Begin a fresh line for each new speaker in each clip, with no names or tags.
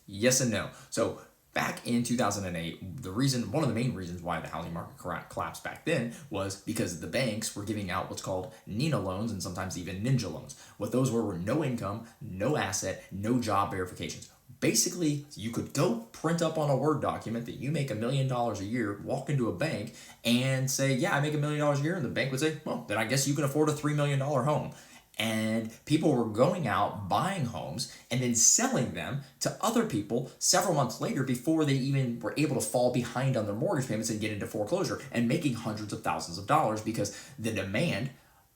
Yes and no. So back in 2008, one of the main reasons why the housing market collapsed back then was because the banks were giving out what's called Nina loans and sometimes even ninja loans. What those were no income, no asset, no job verifications. Basically, you could go print up on a Word document that you make $1 million a year, walk into a bank and say, yeah, I make $1 million a year. And the bank would say, well, then I guess you can afford a $3 million home. And people were going out buying homes and then selling them to other people several months later before they even were able to fall behind on their mortgage payments and get into foreclosure and making hundreds of thousands of dollars because the demand,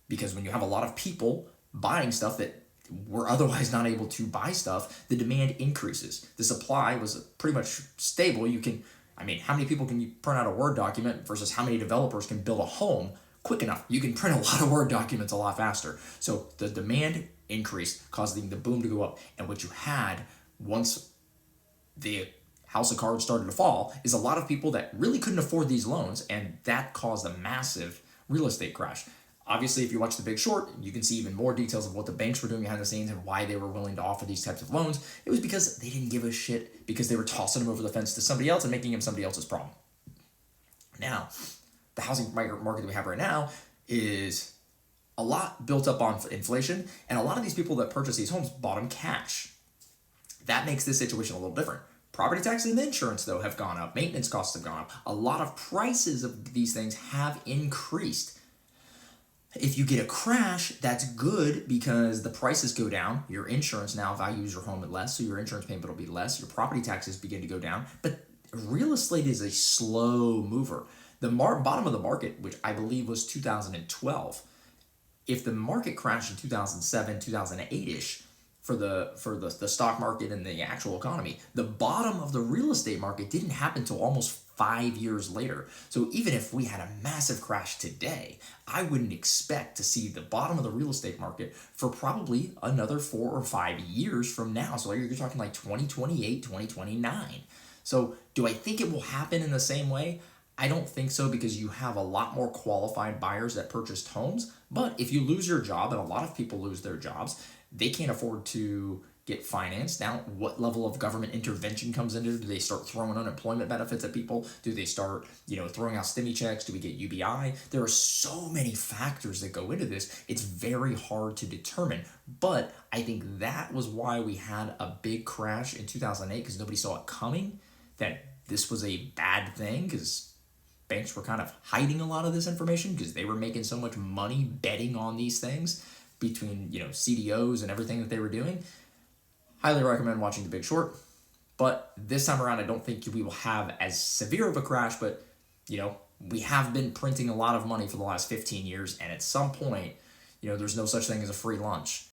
because when you have a lot of people buying stuff that were otherwise not able to buy stuff, the demand increases. The supply was pretty much stable. How many people can you print out a Word document versus how many developers can build a home quick enough? You can print a lot of Word documents a lot faster. So the demand increased, causing the boom to go up. And what you had once the house of cards started to fall is a lot of people that really couldn't afford these loans, and that caused a massive real estate crash. Obviously, if you watch The Big Short, you can see even more details of what the banks were doing behind the scenes and why they were willing to offer these types of loans. It was because they didn't give a shit, because they were tossing them over the fence to somebody else and making him somebody else's problem. Now, the housing market that we have right now is a lot built up on inflation, and a lot of these people that purchase these homes bought them cash. That makes this situation a little different. Property taxes and insurance, though, have gone up. Maintenance costs have gone up. A lot of prices of these things have increased. If you get a crash, that's good because the prices go down. Your insurance now values your home at less, so your insurance payment will be less. Your property taxes begin to go down. But real estate is a slow mover. The bottom of the market, which I believe was 2012, if the market crashed in 2007, 2008-ish, for the stock market and the actual economy, the bottom of the real estate market didn't happen until almost 5 years later. So even if we had a massive crash today, I wouldn't expect to see the bottom of the real estate market for probably another 4 or 5 years from now. So you're talking like 2028, 2029. So do I think it will happen in the same way? I don't think so, because you have a lot more qualified buyers that purchased homes. But if you lose your job, and a lot of people lose their jobs, they can't afford to get financed. Now, what level of government intervention comes into it? Do they start throwing unemployment benefits at people? Do they start, throwing out stimmy checks? Do we get UBI? There are so many factors that go into this. It's very hard to determine. But I think that was why we had a big crash in 2008, because nobody saw it coming, that this was a bad thing, because banks were kind of hiding a lot of this information because they were making so much money betting on these things between, CDOs and everything that they were doing. Highly recommend watching The Big Short. But this time around, I don't think we will have as severe of a crash, but, we have been printing a lot of money for the last 15 years, and at some point, there's no such thing as a free lunch.